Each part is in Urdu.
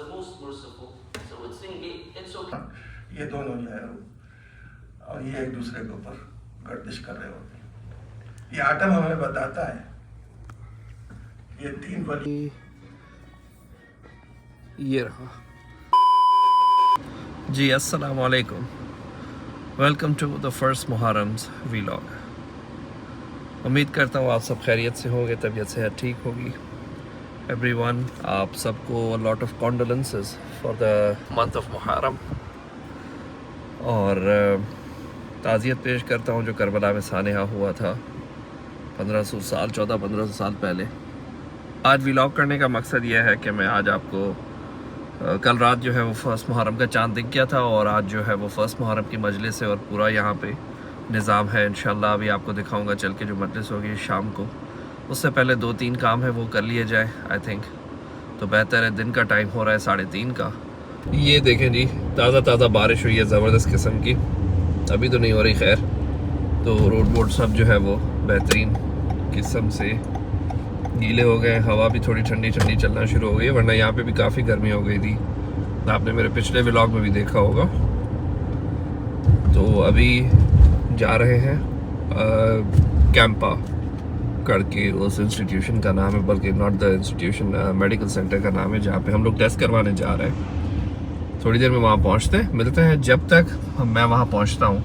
the most merciful. So it's okay. یہ دونوں جو ہے اور یہ ایک دوسرے کے اوپر گردش کر رہے ہوتے ہیں. یہ آٹم ہمیں بتاتا ہے یہ تین ولی یہ رہا. جی السلام علیکم. ویلکم ٹو دا فرسٹ محرمز ویلاگ. امید کرتا ہوں آپ سب خیریت سے ہوں گے, طبیعت صحت ٹھیک ہوگی. ایوری ون, آپ سب کو lot of condolences for the month of Muharram, اور تعزیت پیش کرتا ہوں جو کربلا میں سانحہ ہوا تھا 1400 سال پہلے. آج ویلاگ کرنے کا مقصد یہ ہے کہ میں آج آپ کو کل رات جو ہے وہ فرسٹ محرم کا چاند دکھ گیا تھا, اور آج جو ہے وہ فرسٹ محرم کی مجلس ہے اور پورا یہاں پہ نظام ہے. انشاءاللہ ابھی آپ کو دکھاؤں گا چل کے جو مجلس ہوگی شام کو. اس سے پہلے 2-3 کام ہے وہ کر لیے جائیں آئی تھنک, تو بہتر ہے. دن کا ٹائم ہو رہا ہے 3:30 کا. یہ دیکھیں جی, تازہ بارش ہوئی ہے زبردست قسم کی. ابھی تو نہیں ہو رہی خیر, تو روڈ ووڈ سب جو ہے وہ بہترین قسم سے گیلے ہو گئے. ہوا بھی تھوڑی ٹھنڈی چلنا شروع ہو گئی ہے, ورنہ یہاں پہ بھی کافی گرمی ہو گئی تھی. آپ نے میرے پچھلے ولاگ میں بھی دیکھا ہوگا. تو ابھی جا رہے ہیں کیمپا کر کے, اس انسٹیٹیوشن کا نام ہے, بلکہ not the institution, medical centre کا نام ہے, جہاں پہ ہم لوگ ٹیسٹ کروانے جا رہے ہیں. تھوڑی دیر میں وہاں پہنچتے ہیں, ملتے ہیں. جب تک میں وہاں پہنچتا ہوں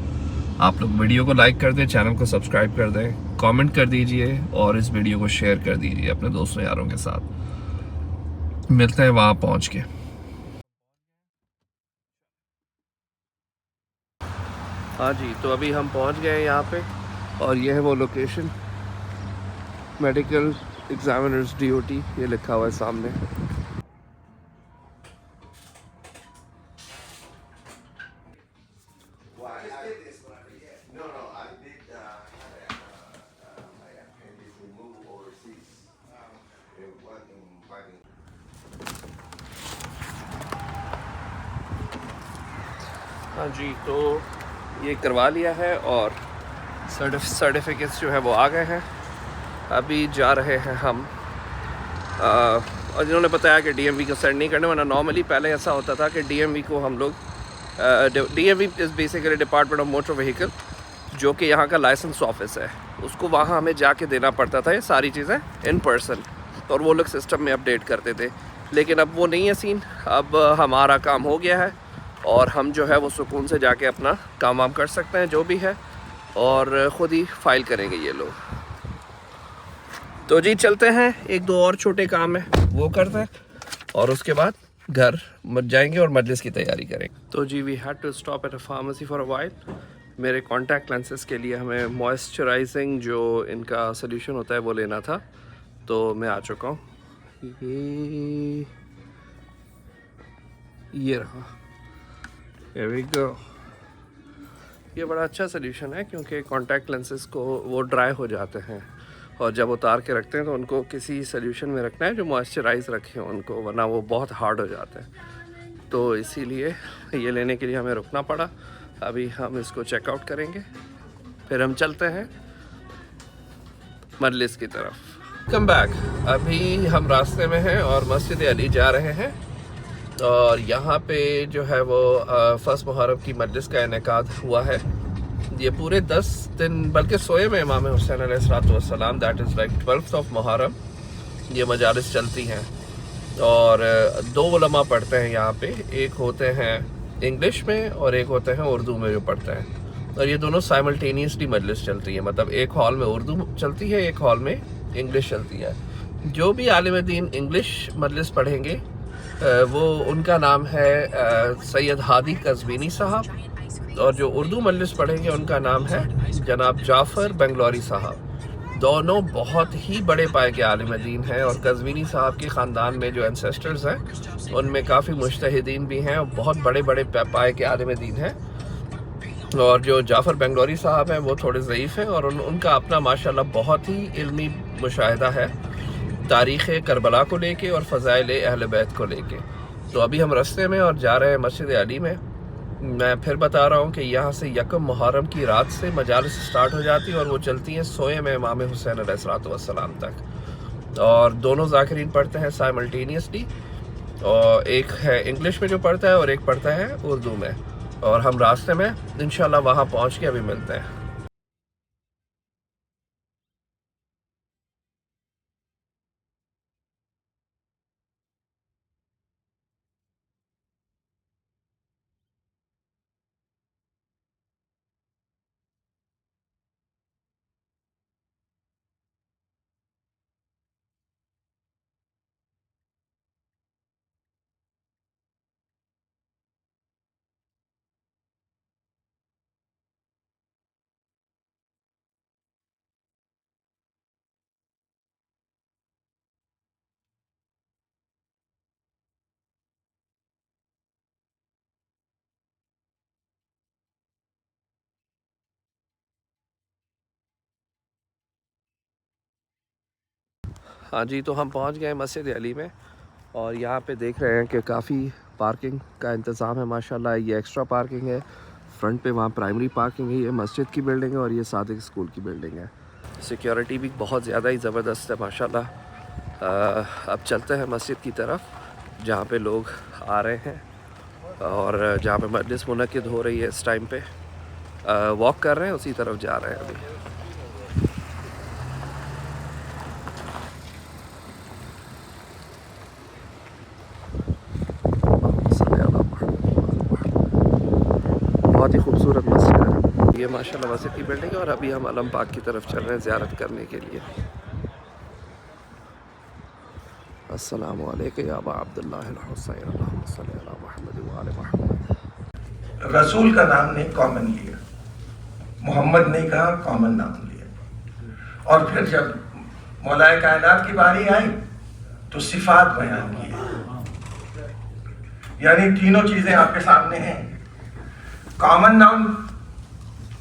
آپ لوگ ویڈیو کو لائک کر دیں, چینل کو سبسکرائب کر دیں, کامنٹ کر دیجئے, اور اس ویڈیو کو شیئر کر دیجئے اپنے دوستوں یاروں کے ساتھ. ملتے ہیں وہاں پہنچ کے. ہاں جی, تو ابھی ہم پہنچ گئے ہیں یہاں پہ, اور یہ ہے وہ لوکیشن, میڈیکل ایگزامینرز DOT, یہ لکھا ہوا ہے سامنے. ہاں جی, تو یہ کروا لیا ہے, اور سرٹیفکیٹس جو ہے وہ آ گئے ہیں. ابھی جا رہے ہیں ہم, اور انہوں نے بتایا کہ DMV کو سینڈ نہیں کرنے, ورنہ نارملی پہلے ایسا ہوتا تھا کہ DMV کو ہم لوگ DMV is basically department of motor vehicle, جو کہ یہاں کا لائسنس آفس ہے. اس کو وہاں ہمیں جا کے دینا پڑتا تھا یہ ساری چیزیں ان پرسن, اور وہ لوگ سسٹم میں اپڈیٹ کرتے تھے. لیکن اب وہ نہیں ہے سین. اب ہمارا کام ہو گیا ہے, اور ہم جو ہے وہ سکون سے جا کے اپنا کام وام کر سکتے ہیں جو بھی ہے, اور خود ہی فائل کریں گے یہ لوگ. تو جی چلتے ہیں, 1-2 اور چھوٹے کام ہیں وہ کرتے ہیں, اور اس کے بعد گھر جائیں گے اور مجلس کی تیاری کریں گے. تو جی we head to stop at a pharmacy for a while. میرے کانٹیکٹ لینسز کے لیے ہمیں موئسچرائزنگ جو ان کا سلیوشن ہوتا ہے وہ لینا تھا, تو میں آ چکا ہوں. یہ رہا. Here we go. یہ بڑا اچھا سلیوشن ہے, کیونکہ کانٹیکٹ لینسز کو وہ ڈرائی ہو جاتے ہیں, اور جب اتار کے رکھتے ہیں تو ان کو کسی سلیوشن میں رکھنا ہے جو موئسچرائز رکھے ان کو, ورنہ وہ بہت ہارڈ ہو جاتے ہیں. تو اسی لیے یہ لینے کے لیے ہمیں رکنا پڑا. ابھی ہم اس کو چیک آؤٹ کریں گے, پھر ہم چلتے ہیں مجلس کی طرف. Come back. ابھی ہم راستے میں ہیں اور مسجد علی جا رہے ہیں, اور یہاں پہ جو ہے وہ فرسٹ محرم کی مجلس کا انعقاد ہوا ہے. یہ پورے 10 دن, بلکہ سوئے میں امام حسین علیہ السلام, that is like 12th of Muharram, یہ مجالس چلتی ہیں. اور 2 علماء پڑھتے ہیں یہاں پہ, ایک ہوتے ہیں انگلش میں اور ایک ہوتے ہیں اردو میں جو پڑھتے ہیں, اور یہ دونوں سائملٹینیسلی مجلس چلتی ہے. مطلب ایک ہال میں اردو چلتی ہے, ایک ہال میں انگلش چلتی ہے. جو بھی عالم دین انگلش مجلس پڑھیں گے وہ ان کا نام ہے سید ہادی قزوینی صاحب, اور جو اردو مجلس پڑھیں گے ان کا نام ہے جناب جعفر بنگلوری صاحب. دونوں بہت ہی بڑے پائے کے عالم دین ہیں, اور قزوینی صاحب کے خاندان میں جو انسیسٹرز ہیں ان میں کافی مجتہدین بھی ہیں, اور بہت بڑے پائے کے عالم دین ہیں. اور جو جعفر بنگلوری صاحب ہیں وہ تھوڑے ضعیف ہیں, اور ان کا اپنا ماشاءاللہ بہت ہی علمی مشاہدہ ہے تاریخ کربلا کو لے کے اور فضائل اہل بیت کو لے کے. تو ابھی ہم رستے میں اور جا رہے ہیں مسجد علی میں. میں پھر بتا رہا ہوں کہ یہاں سے 1 محرم کی رات سے مجالس سٹارٹ ہو جاتی ہیں, اور وہ چلتی ہیں سوئے میں امام حسین علیہ السلام تک, اور دونوں ذاکرین پڑھتے ہیں سائملٹینیسلی. اور ایک ہے انگلش میں جو پڑھتا ہے اور ایک پڑھتا ہے اردو میں. اور ہم راستے میں انشاءاللہ وہاں پہنچ کے ابھی ملتے ہیں. ہاں جی، تو ہم پہنچ گئے مسجد علی میں اور یہاں پہ دیکھ رہے ہیں کہ کافی پارکنگ کا انتظام ہے ماشاءاللہ. یہ ایکسٹرا پارکنگ ہے. فرنٹ پہ وہاں پرائمری پارکنگ ہے. یہ مسجد کی بلڈنگ ہے اور یہ صادق اسکول کی بلڈنگ ہے. سیکیورٹی بھی بہت زیادہ ہی زبردست ہے ماشاءاللہ. اب چلتے ہیں مسجد کی طرف جہاں پہ لوگ آ رہے ہیں اور جہاں پہ مجلس منعقد ہو رہی ہے. اس ٹائم پہ واک کر رہے ہیں، اسی طرف جا رہے ہیں ابھی. بہت ہی خوبصورت مسجد ہے یہ ماشاءاللہ. مسجد کی بلڈنگ ہے اور ابھی ہم علم پاک کی طرف چل رہے ہیں زیارت کرنے کے لیے. السلام علیکم یا ابا عبداللہ الحسین اللہم صلی علی محمد وآل محمد. رسول کا نام نہیں کامن لیا، محمد نہیں کہا، کامن نام لیا. اور پھر جب مولا کائنات کی باری آئی تو صفات بیان کی. یعنی تینوں چیزیں آپ کے سامنے ہیں. کامن نام،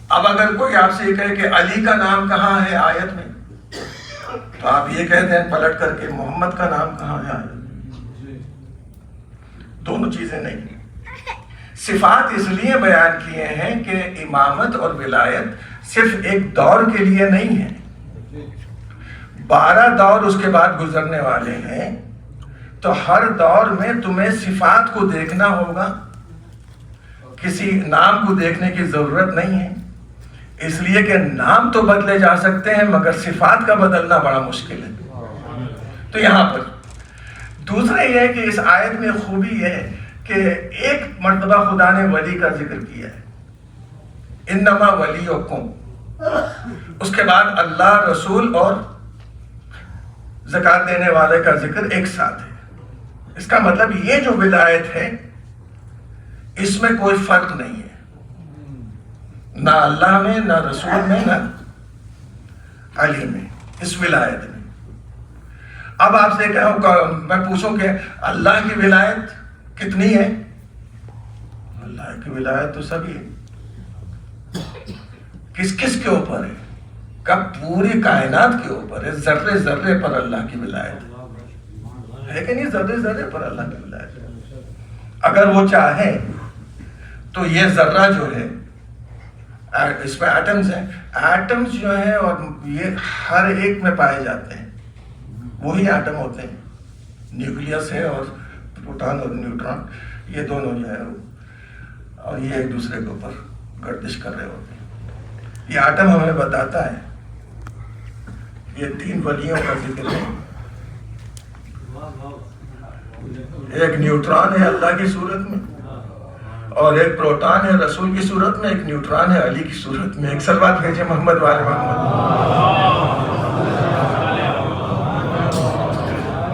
اب اگر کوئی آپ سے یہ کہے کہ علی کا نام کہاں ہے آیت میں، تو آپ یہ کہتے ہیں پلٹ کر کے محمد کا نام کہاں ہے آیت میں. دونوں چیزیں نہیں. صفات اس لیے بیان کیے ہیں کہ امامت اور ولایت صرف ایک دور کے لیے نہیں ہے. 12 دور اس کے بعد گزرنے والے ہیں، تو ہر دور میں تمہیں صفات کو دیکھنا ہوگا. کسی نام کو دیکھنے کی ضرورت نہیں ہے، اس لیے کہ نام تو بدلے جا سکتے ہیں مگر صفات کا بدلنا بڑا مشکل ہے. تو یہاں پر دوسرا یہ ہے کہ اس آیت میں خوبی ہے کہ ایک مرتبہ خدا نے ولی کا ذکر کیا ہے، انما ولیکم. اس کے بعد اللہ، رسول اور زکات دینے والے کا ذکر ایک ساتھ ہے. اس کا مطلب یہ جو ولایت ہے اس میں کوئی فرق نہیں ہے، نہ اللہ میں، نہ رسول میں، نہ علی میں، اس ولایت میں. اب آپ سے میں پوچھوں کہ اللہ کی ولایت کتنی ہے؟ اللہ کی ولایت تو سبھی ہے. کس کس کے اوپر ہے؟ کب پوری کائنات کے اوپر ہے. ذرے ذرے پر اللہ کی ولایت ہے کہ نہیں؟ ذرے ذرے پر اللہ کی ولایت ہے. اگر وہ چاہے تو یہ ذرہ جو ہے، اس میں ایٹمز ہیں، ایٹمز جو ہیں اور یہ ہر ایک میں پائے جاتے ہیں، وہی ایٹم ہوتے ہیں. نیوکلیس ہے اور پروٹون اور نیوٹران، یہ دونوں جو ہے اور یہ ایک دوسرے کے اوپر گردش کر رہے ہوتے ہیں. یہ ایٹم ہمیں بتاتا ہے. یہ 3 ولیوں کا ذکر ہے. ایک نیوٹران ہے اللہ کی صورت میں، اور ایک پروٹون ہے رسول کی صورت میں، ایک نیوٹران ہے علی کی صورت میں. ایک صلوات بھیجے محمد والے محمد.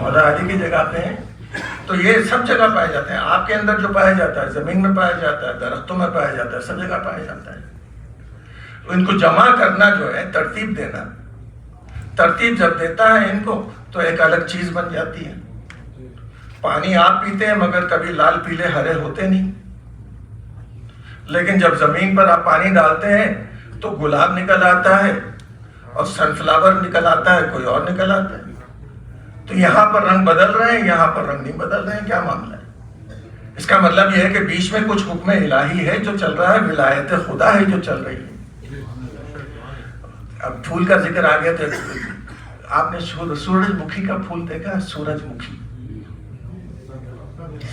مولا علی کی جگہ پہ ہیں تو یہ سب جگہ پائے جاتے ہیں. آپ کے اندر جو پایا جاتا ہے زمین میں پایا جاتا ہے، درختوں میں پایا جاتا ہے، سب جگہ پایا جاتا ہے. ان کو جمع کرنا جو ہے، ترتیب دینا، ترتیب جب دیتا ہے ان کو تو ایک الگ چیز بن جاتی ہے. پانی آپ پیتے ہیں مگر کبھی لال پیلے ہرے ہوتے نہیں، لیکن جب زمین پر آپ پانی ڈالتے ہیں تو گلاب نکل آتا ہے اور سن فلاور نکل آتا ہے، کوئی اور نکل آتا ہے. تو یہاں پر رنگ بدل رہے ہیں، یہاں پر رنگ نہیں بدل رہے ہیں. کیا معاملہ ہے؟ اس کا مطلب یہ ہے کہ بیچ میں کچھ حکم الہی ہے جو چل رہا ہے، ولایت خدا ہے جو چل رہی ہے. اب پھول کا ذکر آ گیا تو آپ نے سورج مکھی کا پھول دیکھا؟ سورج مکھی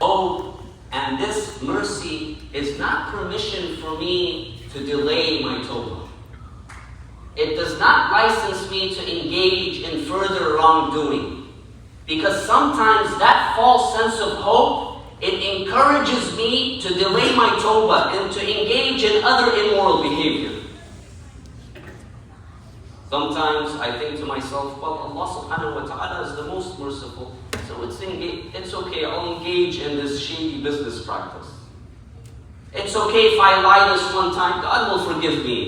Oh, and this mercy is not permission for me to delay my tawbah. It does not license me to engage in further wrongdoing, because sometimes that false sense of hope, it encourages me to delay my tawbah and to engage in other immoral behavior. Sometimes I think to myself, well, Allah subhanahu wa ta'ala is the most merciful, so it's okay, I'll engage in this shady business practice. It's okay if I lie this one time, God will forgive me.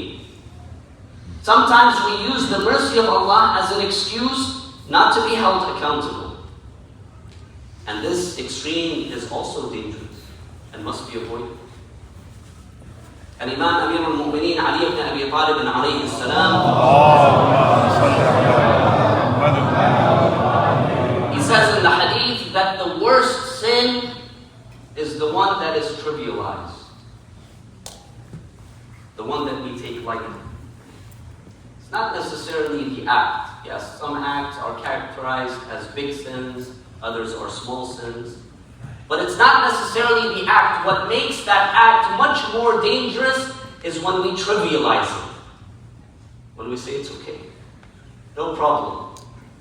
Sometimes we use the mercy of Allah as an excuse not to be held accountable. And this extreme is also dangerous and must be avoided. And Imam Amir al-Mu'mineen Ali ibn Abi Talib alayhi salam, he says in the hadith that the worst sin is the one that is trivialized, the one that we take lightly. It's not necessarily the act. Yes, some acts are characterized as big sins, others are small sins. But it's not necessarily the act. What makes that act much more dangerous is when we trivialize it. When we say it's okay, no problem.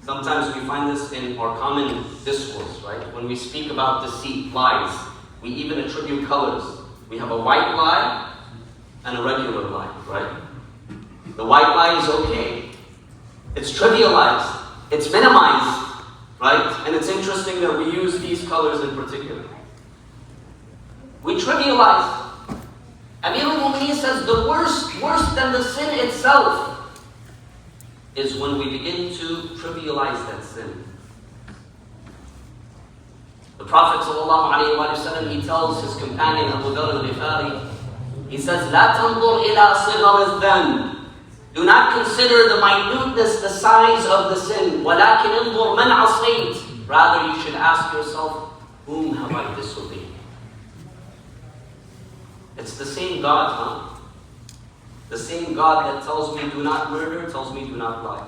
Sometimes we find this in our common discourse, right? When we speak about deceit, lies, we even attribute colors. We have a white lie and a regular lie, right? The white lie is okay. It's trivialized. It's minimized. Right? And it's interesting that we use these colors in particular. We trivialize. Amir al-Mu'mineen says the worse than the sin itself is when we begin to trivialize that sin. The Prophet ﷺ, he tells his companion Abu Dharr al-Ghifari, he says, "La tanzur ila sighar al-dhanb." Do not consider the minuteness, the size of the sin. وَلَكِنْ انظُرْ مَنْ عَصَيْتَ. Rather, you should ask yourself, whom have I disobeyed? It's the same God, huh? The same God that tells me do not murder, tells me do not lie.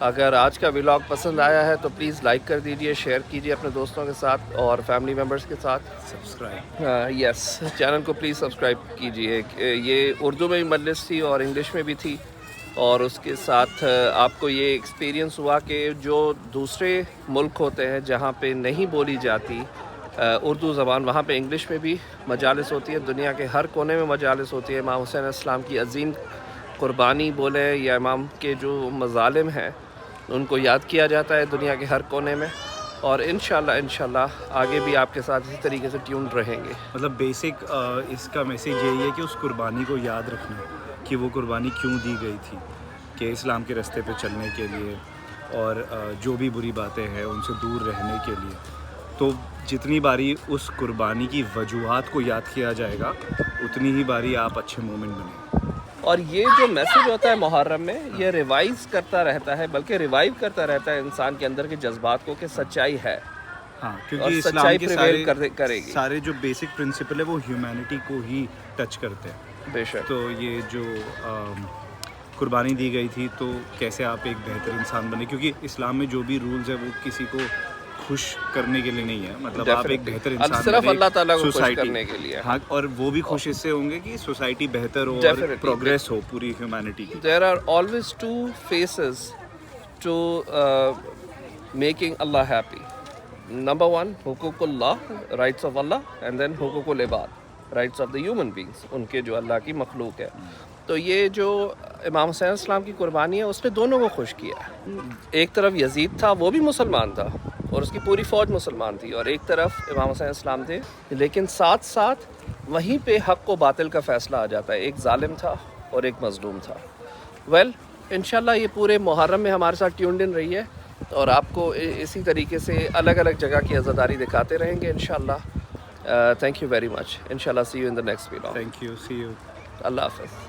اگر آج کا ولاگ پسند آیا ہے تو پلیز لائک کر دیجئے, شیئر کیجئے اپنے دوستوں کے ساتھ اور فیملی ممبرس کے ساتھ. سبسکرائب. یس, چینل کو پلیز سبسکرائب کیجئے. یہ اردو میں بھی مجلس تھی اور انگلش میں بھی تھی, اور اس کے ساتھ آپ کو یہ ایکسپیرینس ہوا کہ جو دوسرے ملک ہوتے ہیں جہاں پہ نہیں بولی جاتی اردو زبان, وہاں پہ انگلش میں بھی مجالس ہوتی ہے. دنیا کے ہر کونے میں مجالس ہوتی ہے. امام حسین علیہ السلام کی عظیم قربانی بولے یا امام کے جو مظالم ہیں ان کو یاد کیا جاتا ہے دنیا کے ہر کونے میں, اور انشاءاللہ آگے بھی آپ کے ساتھ اسی طریقے سے ٹیونڈ رہیں گے. مطلب بیسک اس کا میسیج یہی ہے کہ اس قربانی کو یاد رکھنا کہ وہ قربانی کیوں دی گئی تھی, کہ اسلام کے راستے پہ چلنے کے لیے اور جو بھی بری باتیں ہیں ان سے دور رہنے کے لیے. تو جتنی باری اس قربانی کی وجوہات کو یاد کیا جائے گا اتنی ہی باری آپ اچھے مومن بنیں. اور یہ جو میسج ہوتا ہے محرم میں, یہ ریوائز کرتا رہتا ہے, بلکہ ریوائیو کرتا رہتا ہے انسان کے اندر کے جذبات کو کہ سچائی ہے. ہاں, اور کیونکہ سچائی اسلام پریویل کے کرے گی. سارے جو بیسک پرنسپل ہے وہ ہیومینٹی کو ہی ٹچ کرتے ہیں. بے شک. تو یہ جو قربانی دی گئی تھی تو کیسے آپ ایک بہتر انسان بنے, کیونکہ اسلام میں جو بھی رولز ہے وہ کسی کو خوش کرنے کے لیے نہیں ہے, مطلب آپ ایک بہتر انسان صرف بنے, اللہ تعالیٰ کو خوش سوسائٹی کرنے کے لیے. ہاں, اور وہ بھی خوش اس سے ہوں گے کہ سوسائٹی بہتر ہو اور Definitely. پروگریس ہو پوری ہیومینٹی کی. There are always two faces to making Allah happy. Number one, حقوق اللہ, rights of Allah, and then حقوق العباد, rights of the human beings, ان کے جو اللہ کی مخلوق ہے. تو یہ جو امام حسین علیہ السلام کی قربانی ہے اس نے دونوں کو خوش کیا. ایک طرف یزید تھا, وہ بھی مسلمان تھا اور اس کی پوری فوج مسلمان تھی, اور ایک طرف امام حسین علیہ السلام تھے, لیکن ساتھ ساتھ وہیں پہ حق و باطل کا فیصلہ آ جاتا ہے. ایک ظالم تھا اور ایک مظلوم تھا. ویل انشاءاللہ یہ پورے محرم میں ہمارے ساتھ ٹیونڈ ان رہی ہے, اور آپ کو اسی طریقے سے الگ الگ جگہ کی عزاداری دکھاتے رہیں گے انشاءاللہ. Thank you very much. انشاءاللہ see you in the next vlog. Thank you, see you. اللہ حافظ.